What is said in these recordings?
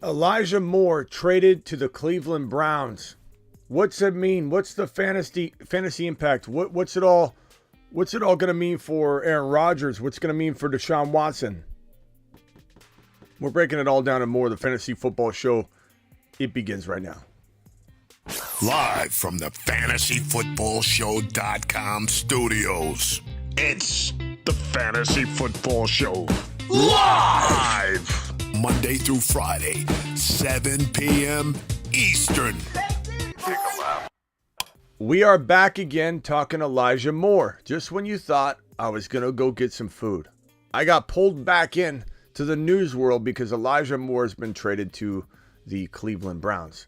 Elijah Moore traded to the Cleveland Browns. What's it mean? What's the fantasy impact? What's it all going to mean for Aaron Rodgers? What's going to mean for Deshaun Watson? We're breaking it all down and more. The Fantasy Football Show, it begins right now. Live from the FantasyFootballShow.com studios, it's the Fantasy Football Show. Live! Monday through Friday, 7 p.m. Eastern. We are back again talking Elijah Moore. Just when you thought I was going to go get some food, I got pulled back in to the news world because Elijah Moore has been traded to the Cleveland Browns.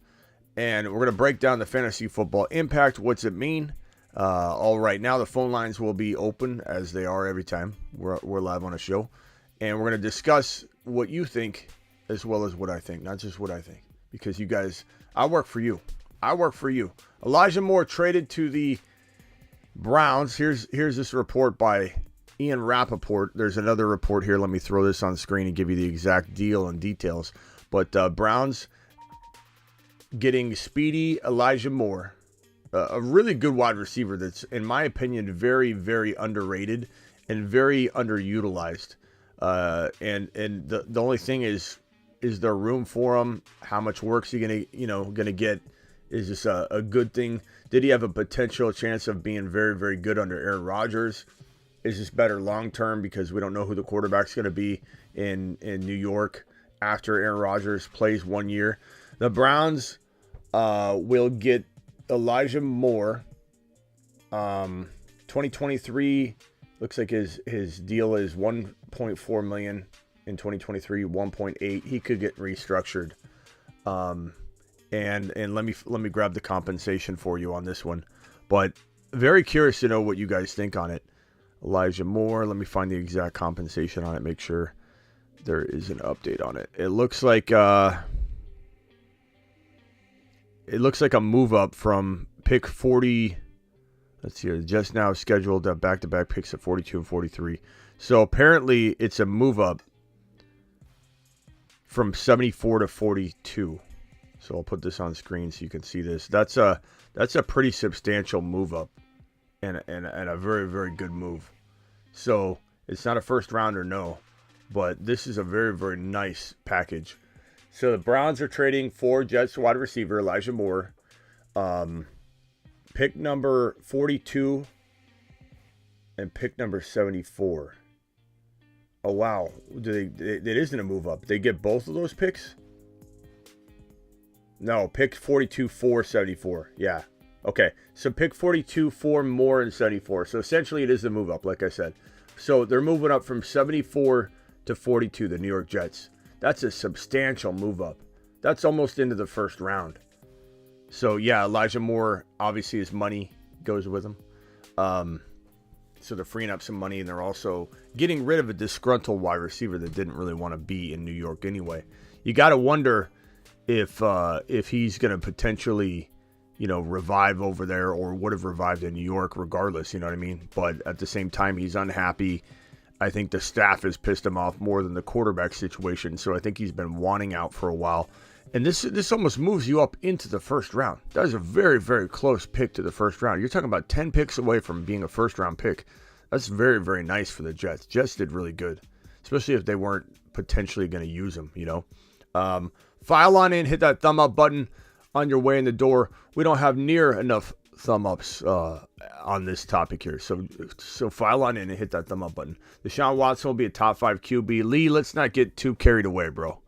And we're going to break down the fantasy football impact. What's it mean? All right, now the phone lines will be open as they are every time we're live on a show. And we're going to discuss what you think as well as what I think. Not just what I think. Because you guys, I work for you. Elijah Moore traded to the Browns. Here's this report by Ian Rappaport. There's another report here. Let me throw this on the screen and give you the exact deal and details. But Browns getting speedy Elijah Moore, a really good wide receiver that's, in my opinion, very, very underrated and very underutilized. And the only thing is there room for him? How much work's he gonna get? Is this a good thing? Did he have a potential chance of being very, very good under Aaron Rodgers? Is this better long term because we don't know who the quarterback's going to be in New York after Aaron Rodgers plays 1 year? The Browns will get Elijah Moore. 2023 looks like his deal is $1.4 million in 2023, 1.8. He could get restructured. And let me grab the compensation for you on this one. But very curious to know what you guys think on it. Elijah Moore, let me find the exact compensation on it, make sure there is an update on it. It looks like a move up from pick 40. Let's see, just now scheduled back-to-back picks at 42 and 43. So apparently it's a move up from 74 to 42. So I'll put this on screen so you can see this. That's a pretty substantial move up and a very, very good move. So it's not a first rounder, no, but this is a very, very nice package. So the Browns are trading for Jets wide receiver Elijah Moore, pick number 42 and pick number 74. Oh wow, it isn't a move up. They get both of those picks? No, pick 42 for 74. Yeah. Okay. So pick 42 for more than 74. So essentially it is the move up, like I said. So they're moving up from 74 to 42, the New York Jets. That's a substantial move up. That's almost into the first round. So yeah, Elijah Moore, obviously his money goes with him. So they're freeing up some money, and they're also getting rid of a disgruntled wide receiver that didn't really want to be in New York anyway. You got to wonder if he's going to potentially, revive over there, or would have revived in New York regardless, you know what I mean? But at the same time, he's unhappy. I think the staff has pissed him off more than the quarterback situation, so I think he's been wanting out for a while. And this almost moves you up into the first round. That is a very, very close pick to the first round. You're talking about 10 picks away from being a first-round pick. That's very, very nice for the Jets. Jets did really good, especially if they weren't potentially going to use him, File on in, hit that thumb up button on your way in the door. We don't have near enough thumb ups on this topic here. So file on in and hit that thumb up button. Deshaun Watson will be a top 5 QB. Lee, let's not get too carried away, bro.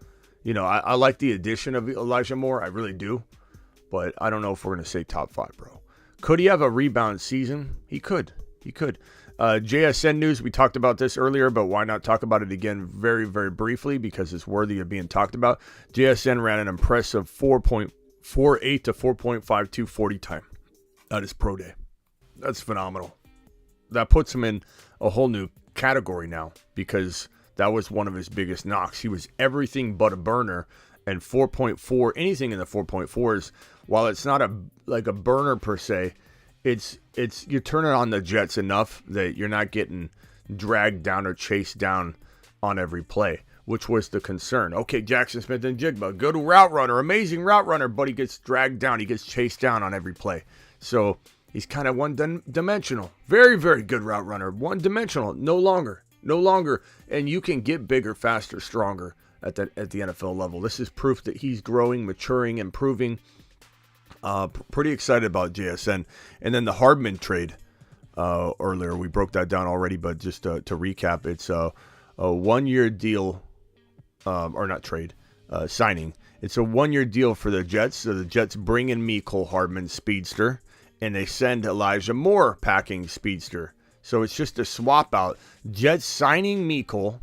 I like the addition of Elijah Moore. I really do. But I don't know if we're going to say top 5, bro. Could he have a rebound season? He could. JSN news, we talked about this earlier, but why not talk about it again very, very briefly because it's worthy of being talked about. JSN ran an impressive 4.48 to 4.52 40 time at his pro day. That's phenomenal. That puts him in a whole new category now because that was one of his biggest knocks. He was everything but a burner, and 4.4, anything in the 4.4s, while it's not a burner per se, it's you're turning on the Jets enough that you're not getting dragged down or chased down on every play. which was the concern. Okay, Jackson Smith and Jigba, good route runner, amazing route runner, but he gets dragged down. He gets chased down on every play. So he's kind of one-dimensional. Very, very good route runner. One-dimensional. No longer. And you can get bigger, faster, stronger at the NFL level. This is proof that he's growing, maturing, improving. Pretty excited about JSN. And then the Hardman trade earlier. We broke that down already, but just to recap, it's a 1-year deal, or not trade, signing. It's a 1-year deal for the Jets. So the Jets bring in Mecole Hardman, speedster, and they send Elijah Moore, packing speedster. So it's just a swap out. Jets signing Mecole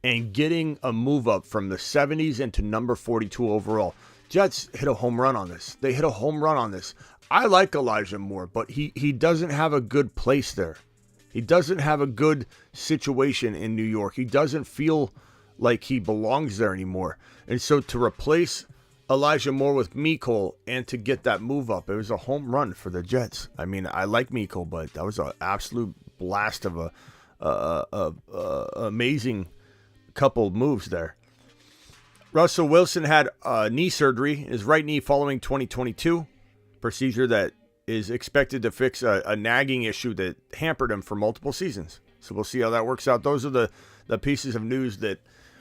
and getting a move up from the 70s into number 42 overall. Jets hit a home run on this. They hit a home run on this. I like Elijah Moore, but he doesn't have a good place there. He doesn't have a good situation in New York. He doesn't feel like he belongs there anymore. And so to replace Elijah Moore with Mecole and to get that move up, it was a home run for the Jets. I mean, I like Mecole, but that was an absolute blast of a amazing couple moves there. Russell Wilson had knee surgery in his right knee following 2022 procedure that is expected to fix a nagging issue that hampered him for multiple seasons. So we'll see how that works out. Those are the pieces of news that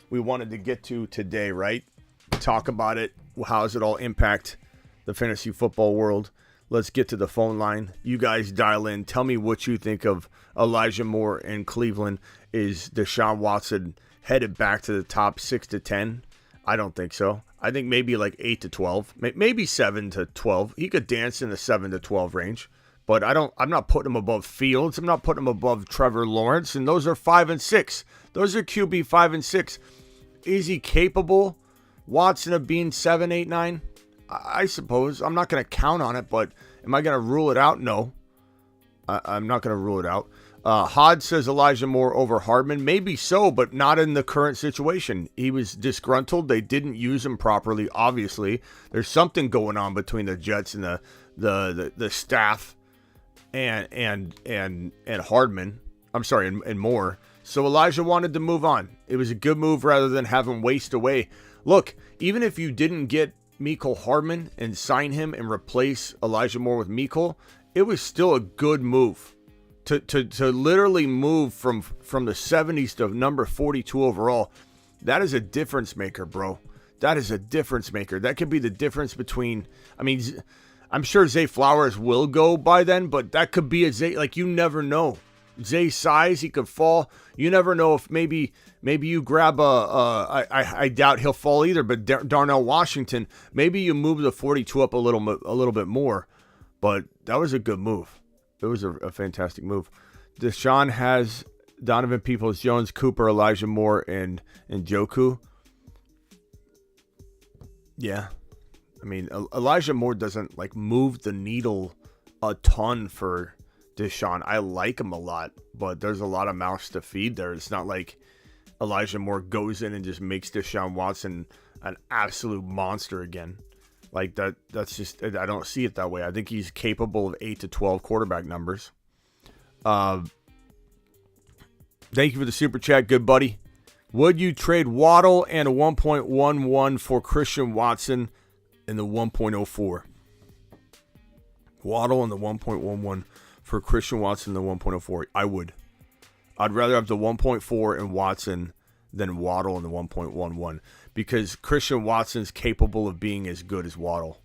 we wanted to get to today, right? Talk about it. How does it all impact the fantasy football world? Let's get to the phone line. You guys dial in. Tell me what you think of Elijah Moore in Cleveland. Is Deshaun Watson headed back to the top 6 to 10? I don't think so. I think maybe like 8 to 12, maybe 7 to 12. He could dance in the 7 to 12 range, but I'm not putting him above Fields. I'm not putting him above Trevor Lawrence, and those are 5 and 6. Those are QB 5 and 6. Is he capable, Watson, of being 7, 8, 9? I suppose. I'm not going to count on it, but am I going to rule it out? No. I'm not going to rule it out. Hod says Elijah Moore over Hardman. Maybe so, but not in the current situation. He was disgruntled. They didn't use him properly, obviously. There's something going on between the Jets and the staff and Hardman. I'm sorry, and Moore. So Elijah wanted to move on. It was a good move rather than have him waste away. Look, even if you didn't get Mecole Hardman and sign him and replace Elijah Moore with Mecole, it was still a good move. To literally move from the 70s to number 42 overall, that is a difference maker, bro. That is a difference maker. That could be the difference between, I mean, I'm sure Zay Flowers will go by then, but that could be a Zay, like, you never know. Zay's size, he could fall. You never know if maybe you grab I doubt he'll fall either, but Darnell Washington, maybe you move the 42 up a little bit more, but that was a good move. It was a fantastic move. Deshaun has Donovan Peoples-Jones, Cooper, Elijah Moore, and Njoku. Yeah. I mean, Elijah Moore doesn't, like, move the needle a ton for Deshaun. I like him a lot, but there's a lot of mouths to feed there. It's not like Elijah Moore goes in and just makes Deshaun Watson an absolute monster again. Like that's just, I don't see it that way. I think he's capable of 8 to 12 quarterback numbers. Thank you for the super chat, good buddy. Would you trade Waddle and a 1.11 for Christian Watson in the 1.04? Waddle and the 1.11 for Christian Watson in the 1.04. I would. I'd rather have the 1.4 and Watson than Waddle in the 1.11 because Christian Watson's capable of being as good as Waddle.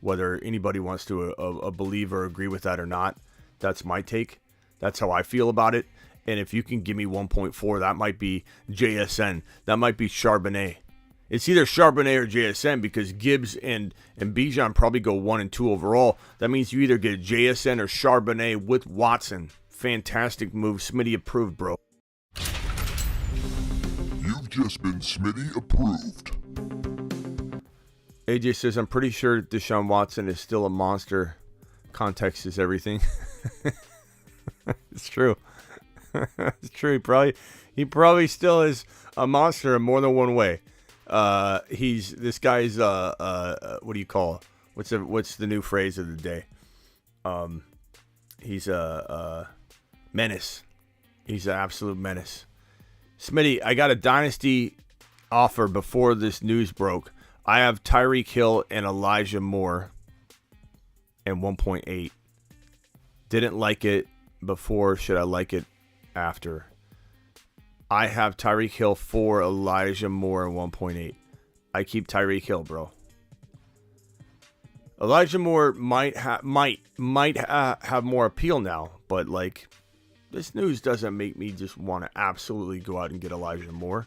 Whether anybody wants to believe or agree with that or not, that's my take. That's how I feel about it. And if you can give me 1.4, that might be JSN. That might be Charbonnet. It's either Charbonnet or JSN because Gibbs and Bijan probably go 1 and 2 overall. That means you either get JSN or Charbonnet with Watson. Fantastic move. Smitty approved, bro. You've just been Smitty approved. AJ says, I'm pretty sure Deshaun Watson is still a monster. Context is everything. It's true. It's true. He probably still is a monster in more than one way. This guy's what do you call it? What's the new phrase of the day? He's a menace. He's an absolute menace. Smitty, I got a dynasty offer before this news broke. I have Tyreek Hill and Elijah Moore and 1.8. Didn't like it before. Should I like it after? I have Tyreek Hill for Elijah Moore and 1.8. I keep Tyreek Hill, bro. Elijah Moore might have more appeal now, but like this news doesn't make me just want to absolutely go out and get Elijah Moore.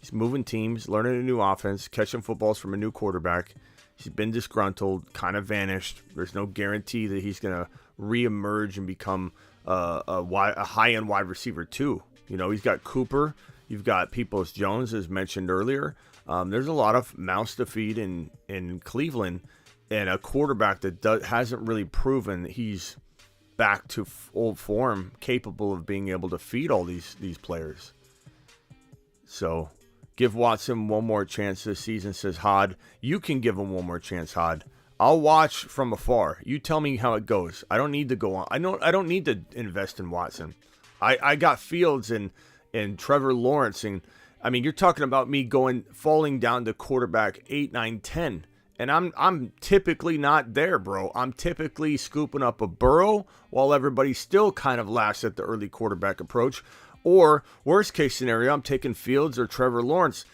He's moving teams, learning a new offense, catching footballs from a new quarterback. He's been disgruntled, kind of vanished. There's no guarantee that he's going to reemerge and become a high-end wide receiver too. You know, he's got Cooper. You've got Peoples-Jones, as mentioned earlier. There's a lot of mouths to feed in Cleveland, and a quarterback that hasn't really proven that he's back to old form, capable of being able to feed all these players. So give Watson one more chance this season, says Hod. You can give him one more chance, Hod. I'll watch from afar. You tell me how it goes. I don't need to go on. I don't need to invest in Watson. I got Fields and Trevor Lawrence, and I mean, you're talking about me falling down to quarterback 8, 9, 10. And I'm typically not there, bro. I'm typically scooping up a Burrow while everybody still kind of laughs at the early quarterback approach. Or, worst case scenario, I'm taking Fields or Trevor Lawrence.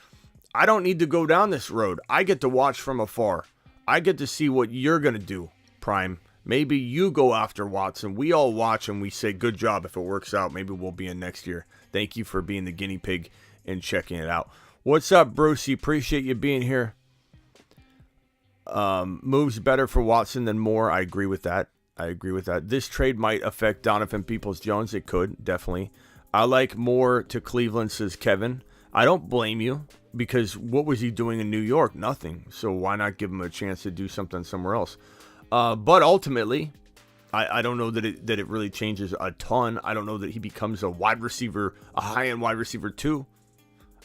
I don't need to go down this road. I get to watch from afar. I get to see what you're going to do, Prime. Maybe you go after Watson. We all watch and we say, good job. If it works out, maybe we'll be in next year. Thank you for being the guinea pig and checking it out. What's up, Brucey? Appreciate you being here. Moves better for Watson than Moore. I agree with that. This trade might affect Donovan Peoples-Jones. It could, definitely. I like Moore to Cleveland, says Kevin. I don't blame you, because what was he doing in New York? Nothing. So why not give him a chance to do something somewhere else? But ultimately, I don't know that it really changes a ton. I don't know that he becomes a wide receiver, a high-end wide receiver too.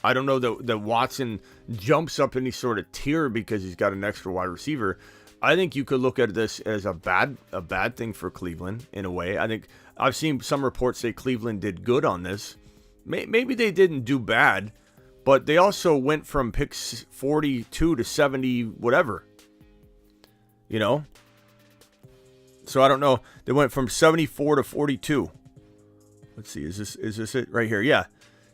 I don't know that Watson jumps up any sort of tier because he's got an extra wide receiver. I think you could look at this as a bad thing for Cleveland in a way. I think I've seen some reports say Cleveland did good on this. Maybe they didn't do bad, but they also went from picks 42 to 70 whatever. You know? So I don't know. They went from 74 to 42. Let's see. Is this it right here? Yeah.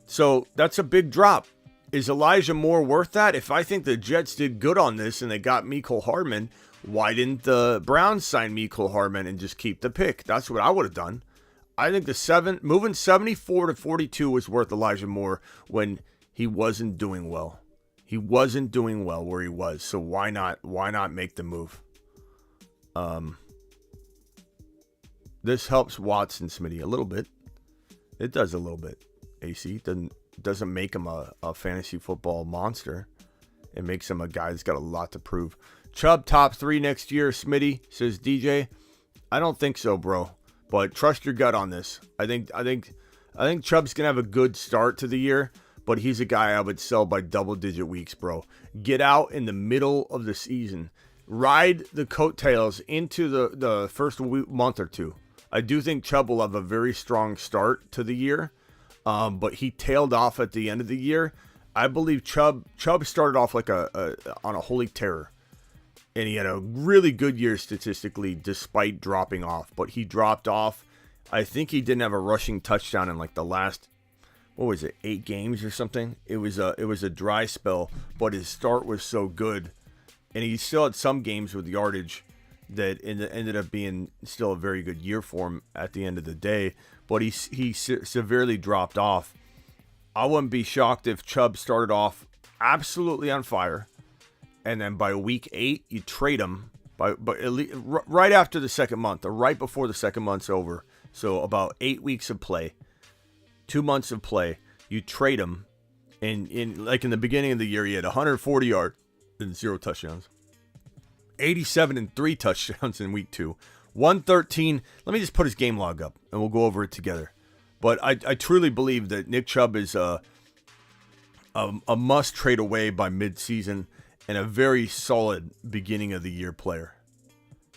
So that's a big drop. Is Elijah Moore worth that? If I think the Jets did good on this and they got Mecole Hardman, why didn't the Browns sign Mecole Hardman and just keep the pick? That's what I would have done. I think moving 74 to 42 was worth Elijah Moore when he wasn't doing well. He wasn't doing well where he was. So why not make the move? This helps Watson, Smitty, a little bit. It does a little bit. AC doesn't make him a fantasy football monster. It makes him a guy that's got a lot to prove. Chubb top 3 next year, Smitty, says DJ. I don't think so, bro. But trust your gut on this. I think Chubb's gonna have a good start to the year, but he's a guy I would sell by double-digit weeks, bro. Get out in the middle of the season. Ride the coattails into the first month or two. I do think Chubb will have a very strong start to the year. But he tailed off at the end of the year. I believe Chubb started off like on a holy terror, and he had a really good year statistically despite dropping off. But he dropped off. I think he didn't have a rushing touchdown in like the last, 8 games or something. It was a dry spell, but his start was so good, and he still had some games with yardage that ended up being still a very good year for him at the end of the day. But he severely dropped off. I wouldn't be shocked if Chubb started off absolutely on fire, and then by week 8 you trade him right after the second month, or right before the second month's over. So about 8 weeks of play, 2 months of play, you trade him, and in the beginning of the year he had 140 yards and 0 touchdowns, 87 and 3 touchdowns in week 2. 113. Let me just put his game log up and we'll go over it together. But I truly believe that Nick Chubb is a must trade away by midseason and a very solid beginning of the year player.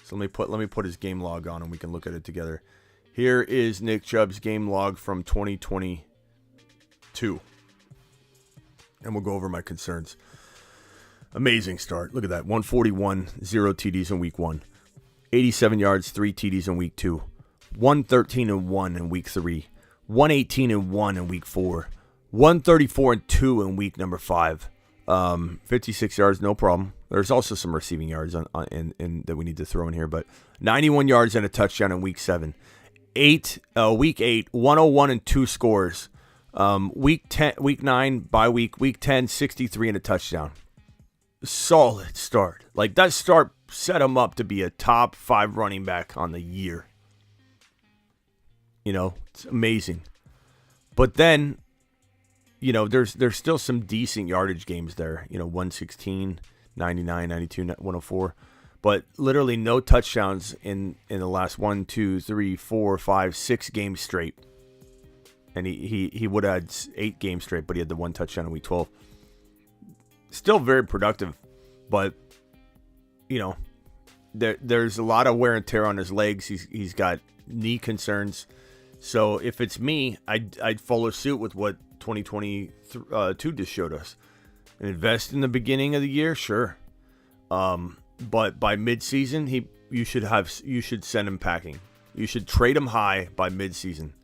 So let me put his game log on and we can look at it together. Here is Nick Chubb's game log from 2022. and we'll go over my concerns. Amazing start. Look at that. 141, 0 TDs in week 1. 87 yards, 3 TDs in week 2. 113-1 in week 3. 118-1 in week 4. 134-2 in week number 5. 56 yards, no problem. There's also some receiving yards in that we need to throw in here, but 91 yards and a touchdown in week 7. Week 8, 101 and 2 scores. Week 9 bye week 10, 63 and a touchdown. Solid start. Like, that start set him up to be a top 5 running back on the year. You know, it's amazing. But then, you know, there's still some decent yardage games there. You know, 116, 99, 92, 104. But literally no touchdowns in the last 1, 2, 3, 4, 5, 6 games straight. And he would have had 8 games straight, but he had the 1 touchdown in week 12. Still very productive, but, you know, there's a lot of wear and tear on his legs. He's got knee concerns. So if it's me, I'd follow suit with what 2022 just showed us. Invest in the beginning of the year, sure. But by midseason, you should send him packing. You should trade him high by midseason.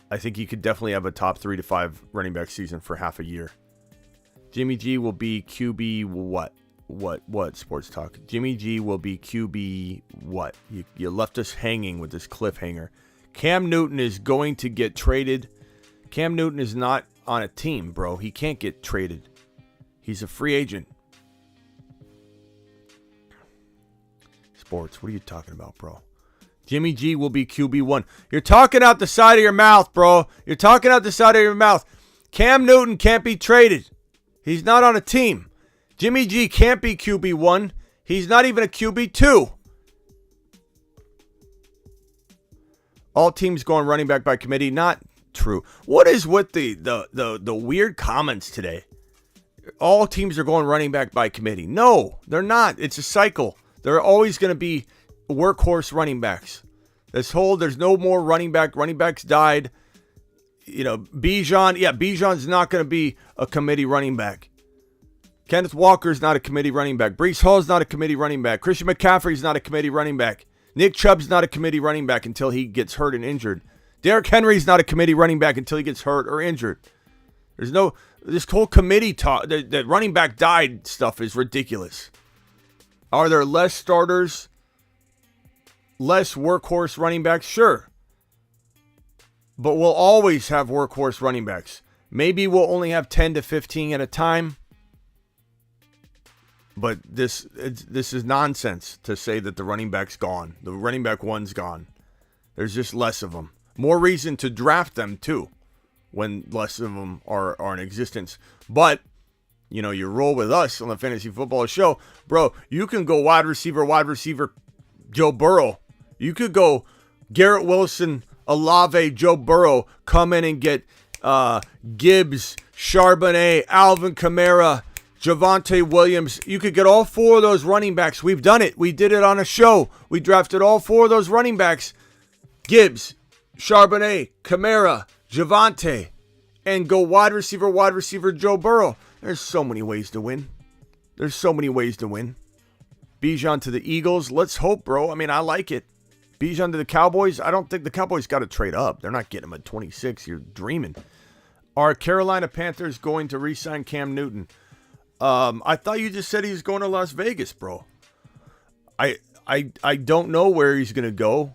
I think he could definitely have a top 3 to 5 running back season for half a year. Jimmy G will be QB what? What sports talk? Jimmy G will be QB what? You left us hanging with this cliffhanger. Cam Newton is going to get traded. Cam Newton is not on a team, bro. He can't get traded. He's a free agent. Sports, what are you talking about, bro? Jimmy G will be QB1. You're talking out the side of your mouth, bro. You're talking out the side of your mouth. Cam Newton can't be traded. He's not on a team. Jimmy G can't be QB1. He's not even a QB2. All teams going running back by committee. Not true. What is with the weird comments today? All teams are going running back by committee. No, they're not. It's a cycle. There are always going to be workhorse running backs. There's no more running back. Running backs died. You know, Bijan's not going to be a committee running back. Kenneth Walker's not a committee running back. Breece Hall's not a committee running back. Christian McCaffrey's not a committee running back. Nick Chubb's not a committee running back until he gets hurt and injured. Derrick Henry's not a committee running back until he gets hurt or injured. This whole committee talk, the running back died stuff is ridiculous. Are there less starters, less workhorse running backs? Sure. But we'll always have workhorse running backs. Maybe we'll only have 10 to 15 at a time. But this is nonsense to say that the running back's gone. The running back one's gone. There's just less of them. More reason to draft them, too, when less of them are in existence. But, you know, you roll with us on the Fantasy Football Show. Bro, you can go wide receiver, Joe Burrow. You could go Garrett Wilson, Olave, Joe Burrow, come in and get Gibbs, Charbonnet, Alvin Kamara, Javonte Williams. You could get all 4 of those running backs. We've done it. We did it on a show. We drafted all 4 of those running backs. Gibbs, Charbonnet, Kamara, Javonte, and go wide receiver, Joe Burrow. There's so many ways to win. Bijan to the Eagles. Let's hope, bro. I mean, I like it. Bijan to the Cowboys. I don't think the Cowboys got to trade up. They're not getting him at 26. You're dreaming. Are Carolina Panthers going to re-sign Cam Newton? I thought you just said he's going to Las Vegas, bro. I don't know where he's going to go.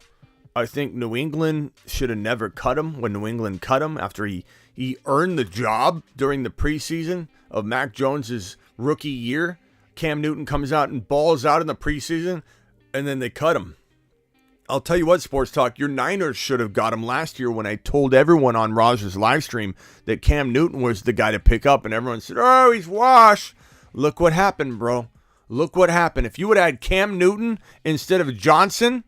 I think New England should have never cut him when New England cut him after he earned the job during the preseason of Mac Jones's rookie year. Cam Newton comes out and balls out in the preseason, and then they cut him. I'll tell you what, Sports Talk, your Niners should have got him last year when I told everyone on Raj's live stream that Cam Newton was the guy to pick up, and everyone said, oh, he's washed. Look what happened, bro. Look what happened. If you would have had Cam Newton instead of Johnson,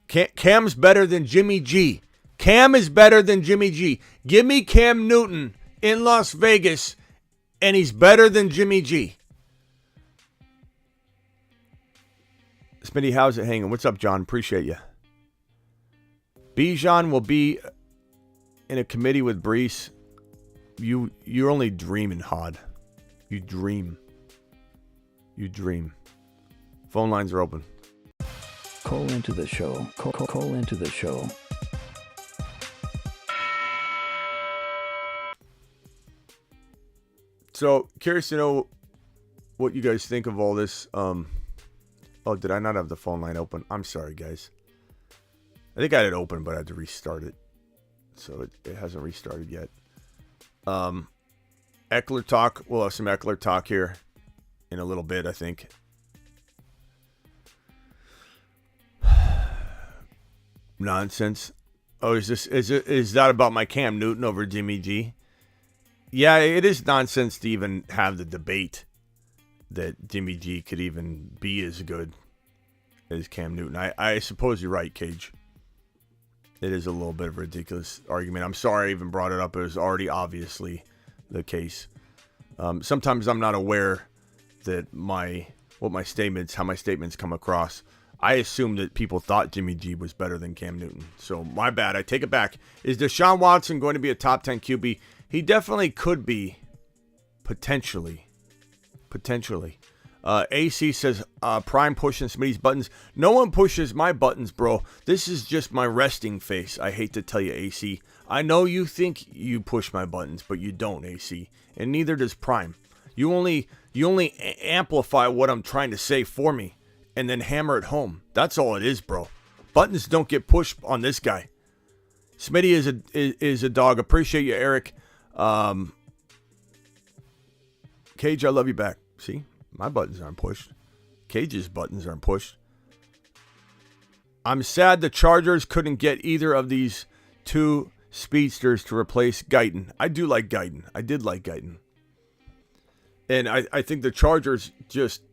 Cam's better than Jimmy G. Cam is better than Jimmy G. Give me Cam Newton in Las Vegas, and he's better than Jimmy G. Smitty, how's it hanging? What's up, John? Appreciate you. Bijan will be in a committee with Brees, you're only dreaming, Hod. You dream. You dream. Phone lines are open. Call into the show. Call into the show. So, curious to know what you guys think of all this. Oh, did I not have the phone line open? I'm sorry, guys. I think I had it open, but I had to restart it. So it hasn't restarted yet. Eckler talk. We'll have some Eckler talk here in a little bit, I think. Nonsense. Oh, is that about my Cam Newton over Jimmy G? Yeah, it is nonsense to even have the debate that Jimmy G could even be as good as Cam Newton. I suppose you're right, Cage. It is a little bit of a ridiculous argument. I'm sorry I even brought it up. It was already obviously the case. Sometimes I'm not aware that how my statements come across. I assumed that people thought Jimmy G was better than Cam Newton. So my bad. I take it back. Is Deshaun Watson going to be a top 10 QB? He definitely could be. Potentially. AC says, Prime pushing Smitty's buttons. No one pushes my buttons, bro. This is just my resting face. I hate to tell you, AC. I know you think you push my buttons, but you don't, AC. And neither does Prime. You only amplify what I'm trying to say for me and then hammer it home. That's all it is, bro. Buttons don't get pushed on this guy. Smitty is a dog. Appreciate you, Eric. Cage, I love you back. See? My buttons aren't pushed. Cage's buttons aren't pushed. I'm sad the Chargers couldn't get either of these two speedsters to replace Guyton. I do like Guyton. I did like Guyton. And I think the Chargers just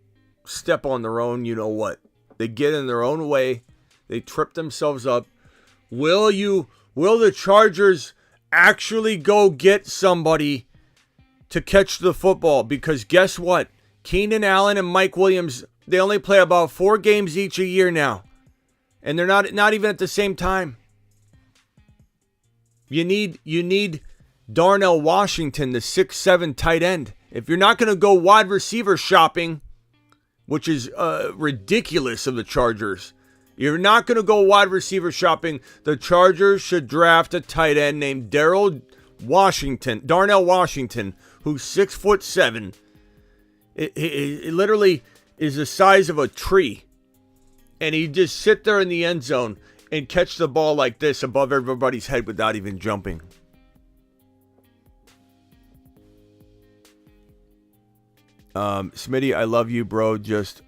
step on their own, you know what. They get in their own way. They trip themselves up. Will the Chargers actually go get somebody to catch the football? Because guess what? Keenan Allen and Mike Williams, they only play about 4 games each a year now. And they're not even at the same time. You need Darnell Washington, the 6'7" tight end. If you're not going to go wide receiver shopping, which is ridiculous of the Chargers, you're not going to go wide receiver shopping. The Chargers should draft a tight end named Darnell Washington, who's 6'7". It literally is the size of a tree. And he just sit there in the end zone and catch the ball like this above everybody's head without even jumping. Smitty, I love you, bro. Just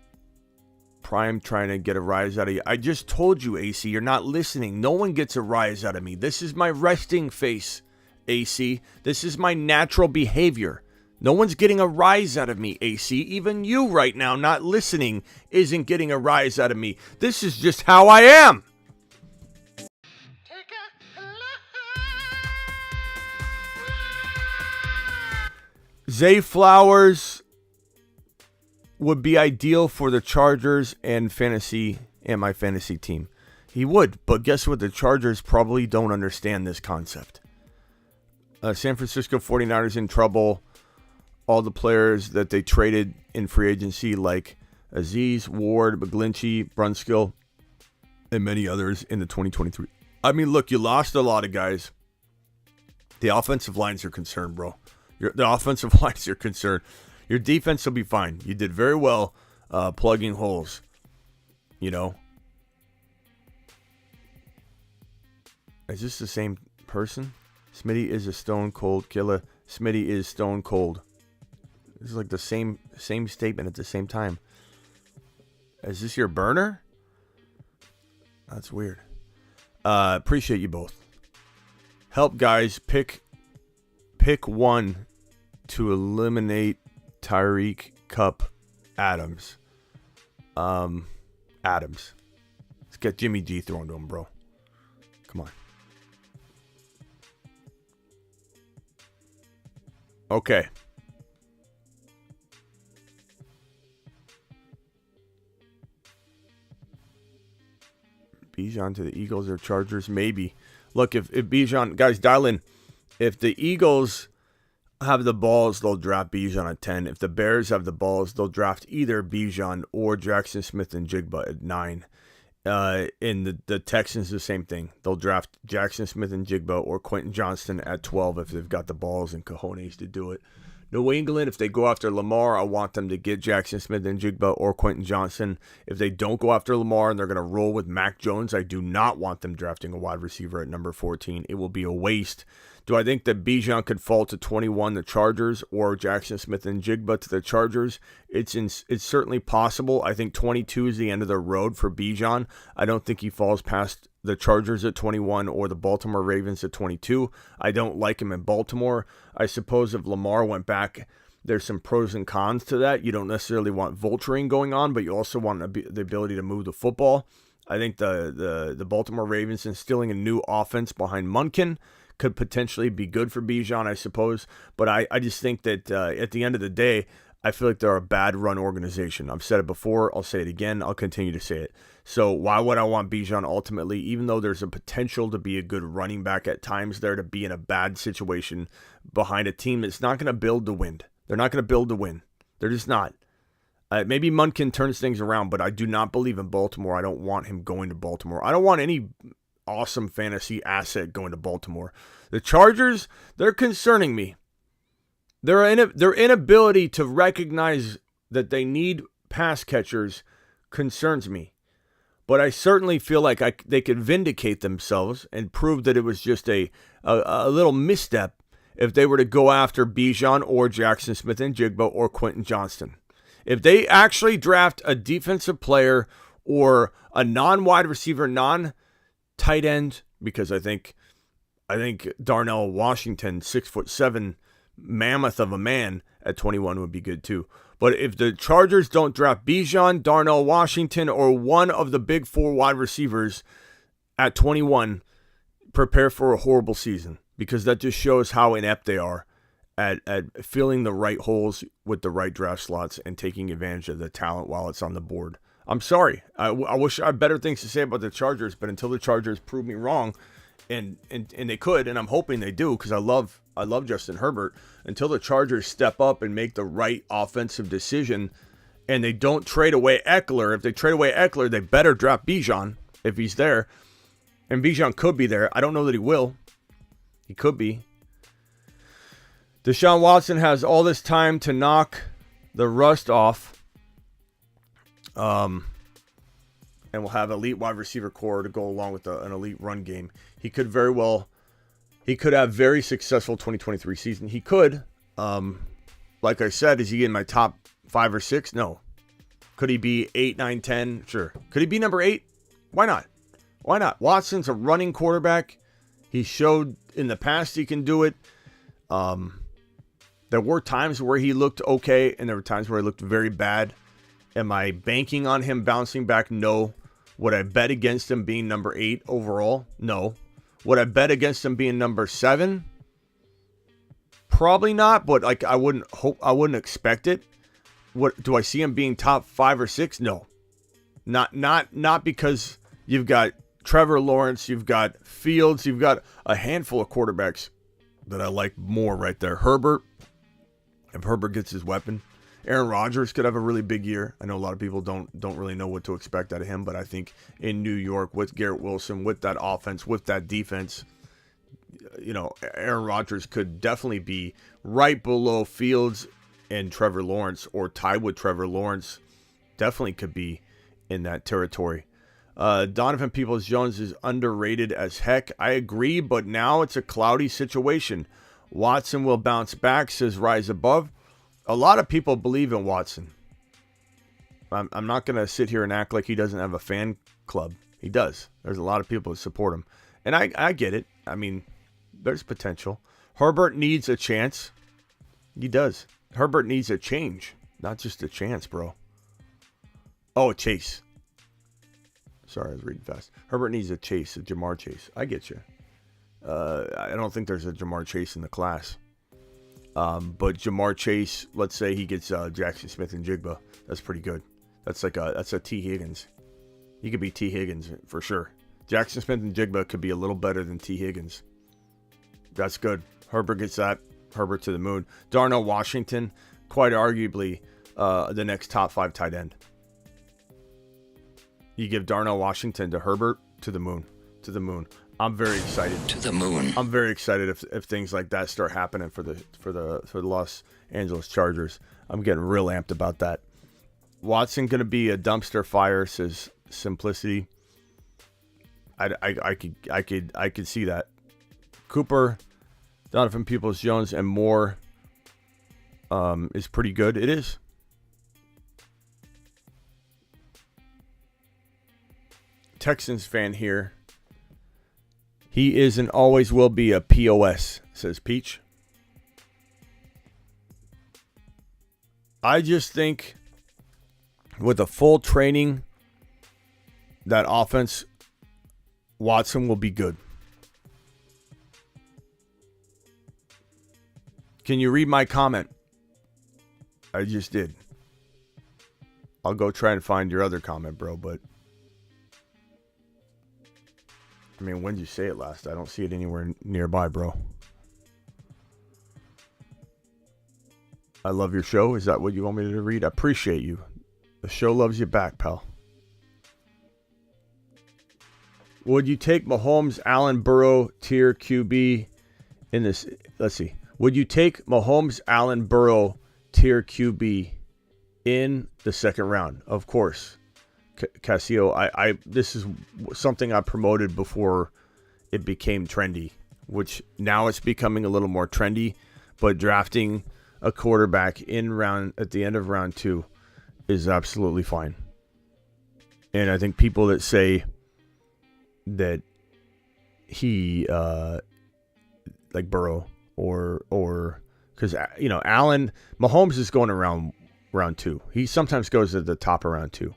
Prime trying to get a rise out of you. I just told you, AC, you're not listening. No one gets a rise out of me. This is my resting face, AC. This is my natural behavior. No one's getting a rise out of me, AC. Even you right now not listening isn't getting a rise out of me. This is just how I am. Zay Flowers would be ideal for the Chargers and my fantasy team. He would, but guess what? The Chargers probably don't understand this concept. San Francisco 49ers in trouble. All the players that they traded in free agency, like Aziz, Ward, McGlinchey, Brunskill, and many others in the 2023. I mean, look, you lost a lot of guys. The offensive lines are concerned, bro. The offensive lines are concerned. Your defense will be fine. You did very well plugging holes. You know. Is this the same person? Smitty is a stone cold killer. Smitty is stone cold. This is like the same statement at the same time. Is this your burner? That's weird. Appreciate you both. Help, guys. Pick one to eliminate Tyreek, Cup, Adams. Adams. Let's get Jimmy G thrown to him, bro. Come on. Okay. Bijan to the Eagles or Chargers? Maybe. Look, if Bijan, guys, dial in. If the Eagles have the balls, they'll draft Bijan at 10. If the Bears have the balls, they'll draft either Bijan or Jackson Smith and Jigba at 9. In the Texans, the same thing. They'll draft Jackson Smith and Jigba or Quentin Johnston at 12 if they've got the balls and cojones to do it. New England, if they go after Lamar, I want them to get Jackson Smith and Jigba or Quentin Johnston. If they don't go after Lamar and they're going to roll with Mac Jones, I do not want them drafting a wide receiver at number 14. It will be a waste. Do I think that Bijan could fall to 21, the Chargers, or Jackson Smith and Jigba to the Chargers? It's certainly possible. I think 22 is the end of the road for Bijan. I don't think he falls past the Chargers at 21 or the Baltimore Ravens at 22. I don't like him in Baltimore. I suppose if Lamar went back, there's some pros and cons to that. You don't necessarily want vulturing going on, but you also want the ability to move the football. I think the Baltimore Ravens instilling a new offense behind Munkin could potentially be good for Bijan, I suppose. But I just think that at the end of the day, I feel like they're a bad run organization. I've said it before. I'll say it again. I'll continue to say it. So why would I want Bijan ultimately, even though there's a potential to be a good running back at times there, to be in a bad situation behind a team that's not going to build to win? They're not going to build to win. They're just not. Maybe Munkin turns things around, but I do not believe in Baltimore. I don't want him going to Baltimore. I don't want any awesome fantasy asset going to Baltimore. The Chargers, they're concerning me. Their inability to recognize that they need pass catchers concerns me. But I certainly feel like they could vindicate themselves and prove that it was just a little misstep if they were to go after Bijan or Jackson Smith and Jigba or Quentin Johnston. If they actually draft a defensive player or a non-wide receiver, non-tight end, because I think Darnell Washington, 6'7", mammoth of a man at 21 would be good too. But if the Chargers don't draft Bijan, Darnell Washington, or one of the big four wide receivers at 21, prepare for a horrible season, because that just shows how inept they are at filling the right holes with the right draft slots and taking advantage of the talent while it's on the board. I'm sorry. I wish I had better things to say about the Chargers, but until the Chargers prove me wrong, and they could, and I'm hoping they do, because I love Justin Herbert, until the Chargers step up and make the right offensive decision and they don't trade away Eckler. If they trade away Eckler, they better draft Bijan if he's there. And Bijan could be there. I don't know that he will. He could be. Deshaun Watson has all this time to knock the rust off. And we'll have elite wide receiver core to go along with an elite run game. He could have very successful 2023 season. He could. Like I said, is he in my top 5 or 6? No. Could he be 8, 9, 10? Sure. Could he be number 8? Why not? Why not? Watson's a running quarterback. He showed in the past he can do it. There were times where he looked okay, and there were times where he looked very bad. Am I banking on him bouncing back? No. Would I bet against him being number 8 overall? No. Would I bet against him being number 7? Probably not, but like I wouldn't expect it. What do I see him being top 5 or 6? No. Not because you've got Trevor Lawrence, you've got Fields, you've got a handful of quarterbacks that I like more right there. Herbert, if Herbert gets his weapon. Aaron Rodgers could have a really big year. I know a lot of people don't really know what to expect out of him, but I think in New York with Garrett Wilson, with that offense, with that defense, Aaron Rodgers could definitely be right below Fields and Trevor Lawrence, or tied with Trevor Lawrence. Definitely could be in that territory. Donovan Peoples-Jones is underrated as heck. I agree, but now it's a cloudy situation. Watson will bounce back, says Rise Above. A lot of people believe in Watson. I'm not going to sit here and act like he doesn't have a fan club. He does. There's a lot of people that support him. And I get it. I mean, there's potential. Herbert needs a chance. He does. Herbert needs a change, not just a chance, bro. Oh, a chase. Sorry, I was reading fast. Herbert needs a chase, a Jamar Chase. I get you. I don't think there's a Jamar Chase in the class. But Jamar Chase, let's say he gets Jackson Smith and Jigba. That's pretty good. That's a T. Higgins. He could be T. Higgins for sure. Jackson Smith and Jigba could be a little better than T. Higgins. That's good. Herbert gets that. Herbert to the moon. Darnell Washington, quite arguably the next top 5 tight end. You give Darnell Washington to Herbert, to the moon. To the moon. I'm very excited. To the moon. I'm very excited if things like that start happening for the Los Angeles Chargers. I'm getting real amped about that. Watson going to be a dumpster fire, says Simplicity. I could see that. Cooper, Donovan Peoples-Jones, and Moore is pretty good. It is. Texans fan here. He is and always will be a POS, says Peach. I just think with a full training, that offense, Watson will be good. Can you read my comment? I just did. I'll go try and find your other comment, bro, but I mean, when did you say it last? I don't see it anywhere nearby, bro. I love your show. Is that what you want me to read? I appreciate you. The show loves you back, pal. Would you take Mahomes, Allen, Burrow, tier QB in this? Let's see. Would you take Mahomes, Allen, Burrow, tier QB in the second round? Of course. Casio, I this is something I promoted before it became trendy, which now it's becoming a little more trendy, but drafting a quarterback at the end of round 2 is absolutely fine. And I think people that say that he like Burrow or because Allen, Mahomes is going around round 2. He sometimes goes at the top of round 2.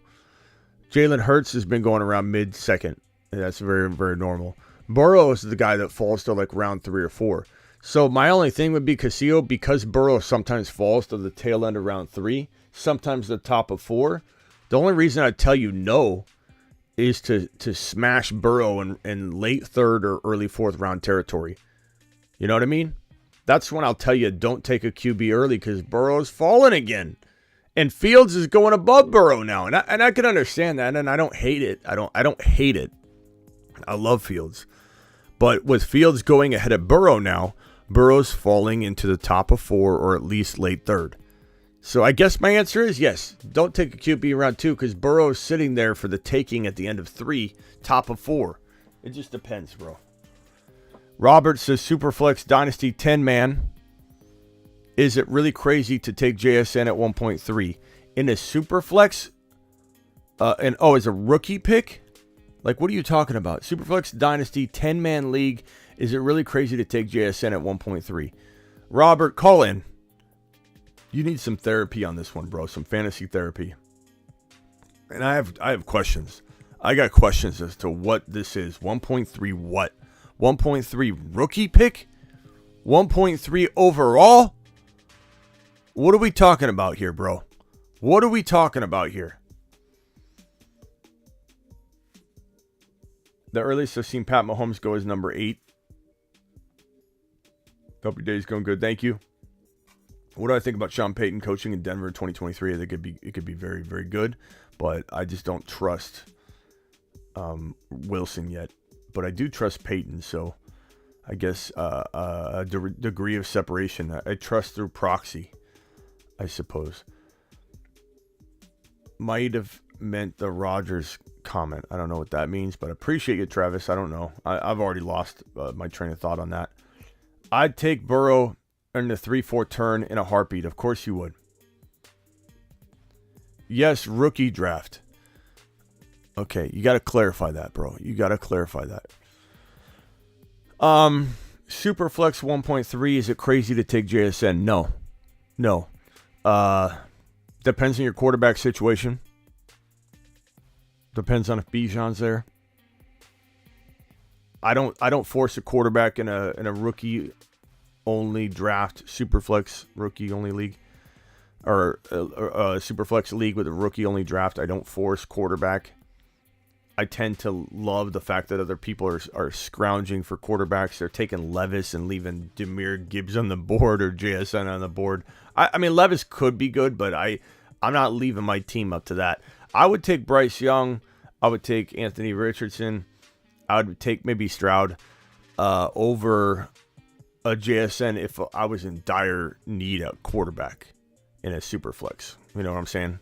Jalen Hurts has been going around mid-second. That's very, very normal. Burrow is the guy that falls to like round 3 or 4. So my only thing would be Castillo, because Burrow sometimes falls to the tail end of round 3, sometimes the top of 4. The only reason I'd tell you no is to smash Burrow in late 3rd or early 4th round territory. You know what I mean? That's when I'll tell you don't take a QB early, because Burrow's fallen again. And Fields is going above Burrow now, and I can understand that, and I don't hate it. I don't hate it. I love Fields, but with Fields going ahead of Burrow now, Burrow's falling into the top of 4 or at least late 3rd. So I guess my answer is yes. Don't take a QB round 2, because Burrow's sitting there for the taking at the end of 3, top of 4. It just depends, bro. Robert says Superflex Dynasty 10 man. Is it really crazy to take JSN at 1.3 in a super flex? As a rookie pick? Like, what are you talking about? Superflex Dynasty 10-man league. Is it really crazy to take JSN at 1.3? Robert, call in. You need some therapy on this one, bro. Some fantasy therapy. And I have questions. I got questions as to what this is. 1.3 what? 1.3 rookie pick? 1.3 overall? What are we talking about here, bro? What are we talking about here? The earliest I've seen Pat Mahomes go is number 8. Hope your day's going good. Thank you. What do I think about Sean Payton coaching in Denver in 2023? I think it could be very, very good, but I just don't trust Wilson yet. But I do trust Payton, so I guess a degree of separation. I trust through proxy, I suppose. Might have meant the Rodgers comment. I don't know what that means, but I appreciate you, Travis. I don't know. I've already lost my train of thought on that. I'd take Burrow in the 3-4 turn in a heartbeat. Of course you would. Yes, rookie draft. Okay, you got to clarify that, bro. You got to clarify that. Superflex 1.3, is it crazy to take JSN? No. Depends on your quarterback situation. Depends on if Bijan's there. I don't force a quarterback in a rookie only draft, Superflex rookie only league, or a Superflex league with a rookie only draft. I don't force quarterback. I tend to love the fact that other people are scrounging for quarterbacks. They're taking Levis and leaving Demir Gibbs on the board or JSN on the board. I mean, Levis could be good, but I'm not leaving my team up to that. I would take Bryce Young. I would take Anthony Richardson. I would take maybe Stroud over a JSN if I was in dire need of quarterback in a super flex. You know what I'm saying?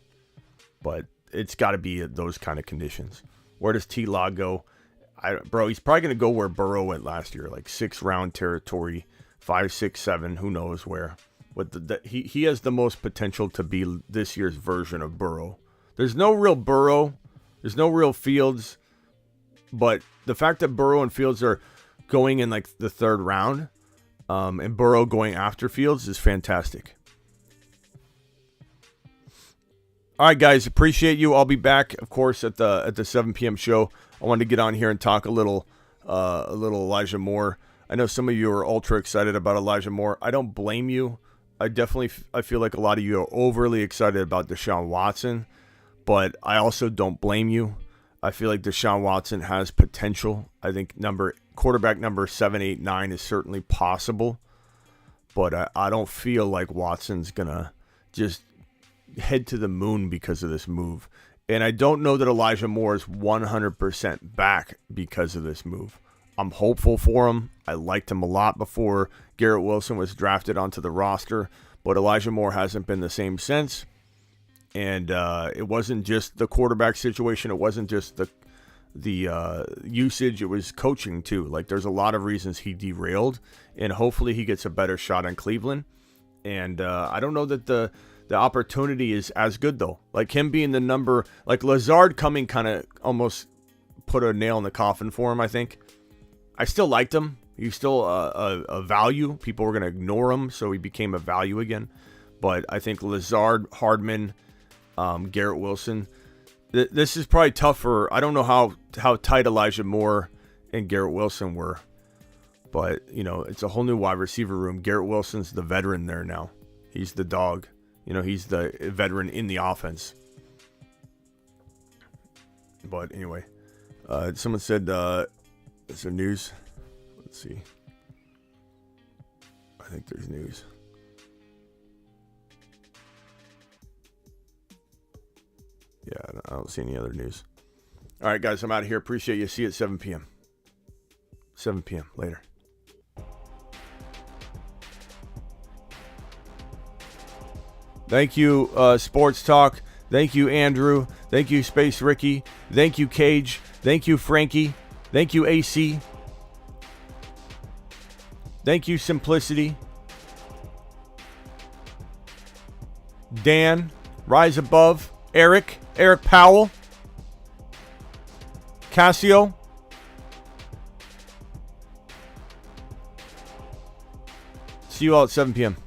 But it's got to be those kind of conditions. Where does T-Law go? Bro, he's probably going to go where Burrow went last year, like 6th-round territory, 5, 6, 7, who knows where. But he has the most potential to be this year's version of Burrow. There's no real Burrow. There's no real Fields. But the fact that Burrow and Fields are going in like the 3rd round and Burrow going after Fields is fantastic. All right, guys, appreciate you. I'll be back, of course, at the 7 p.m. show. I wanted to get on here and talk a little Elijah Moore. I know some of you are ultra excited about Elijah Moore. I don't blame you. I feel like a lot of you are overly excited about Deshaun Watson, but I also don't blame you. I feel like Deshaun Watson has potential. I think quarterback number 7, 8, 9 is certainly possible, but I don't feel like Watson's gonna just head to the moon because of this move. And I don't know that Elijah Moore is 100% back because of this move. I'm hopeful for him. I liked him a lot before Garrett Wilson was drafted onto the roster, but Elijah Moore hasn't been the same since. And it wasn't just the quarterback situation. It wasn't just the usage. It was coaching too. Like, there's a lot of reasons he derailed, and hopefully he gets a better shot in Cleveland. And I don't know that the opportunity is as good, though. Like, him being the number, like Lazard coming kind of almost put a nail in the coffin for him, I think. I still liked him. He's still a value. People were going to ignore him, so he became a value again. But I think Lazard, Hardman, Garrett Wilson, this is probably tougher. I don't know how tight Elijah Moore and Garrett Wilson were. But, you know, it's a whole new wide receiver room. Garrett Wilson's the veteran there now. He's the dog. You know, he's the veteran in the offense. But anyway, someone said, is there news? Let's see. I think there's news. Yeah, I don't see any other news. All right, guys, I'm out of here. Appreciate you. See you at 7 p.m. 7 p.m. Later. Thank you, Sports Talk. Thank you, Andrew. Thank you, Space Ricky. Thank you, Cage. Thank you, Frankie. Thank you, AC. Thank you, Simplicity. Dan, Rise Above. Eric Powell. Casio. See you all at 7 p.m.